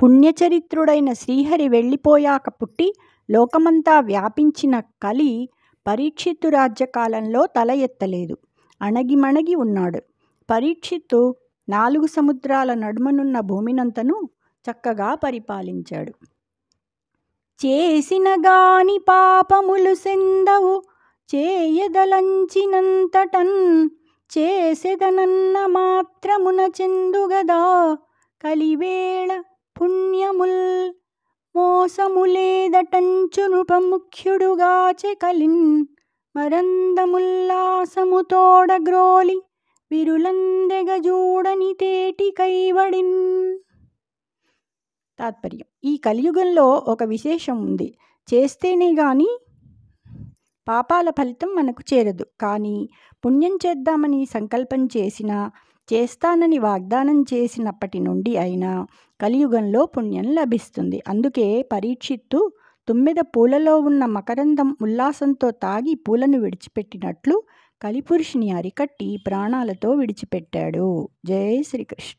పుణ్యచరిత్రుడైన శ్రీహరి వెళ్ళిపోయాక పుట్టి లోకమంతా వ్యాపించిన కలి పరీక్షిత్తు రాజ్యకాలంలో తల ఎత్తలేదు. అణగిమణగి ఉన్నాడు. పరీక్షిత్తు 4 సముద్రాల నడుమనున్న భూమినంతను చక్కగా పరిపాలించాడు. చేసిన గాని పాపములు సెందవు చేయదలంచినంతటన్ చేసెదనన్న మాత్రమున చెందుగదా కలివేళ పుణ్యముల్ మోసములేదటంచు నృపముఖ్యుడుగాచె కలిన్ మరందముల్లాసముతోడ గ్రోలి విరులందెగజూడని తేటి కైవడిన్. తాత్పర్యం: ఈ కలియుగంలో ఒక విశేషం ఉంది. చేస్తేనే గాని పాపాల ఫలితం మనకు చేరదు. కానీ పుణ్యం చేద్దామని సంకల్పం చేసినా, చేస్తానని వాగ్దానం చేసినప్పటి నుండి అయినా కలియుగంలో పుణ్యం లభిస్తుంది. అందుకే పరీక్షిత్తు తుమ్మెద పూలలో ఉన్న మకరందం ఉల్లాసంతో తాగి పూలను విడిచిపెట్టినట్లు కలిపురుషుని అరికట్టి ప్రాణాలతో విడిచిపెట్టాడు. జై శ్రీకృష్ణ.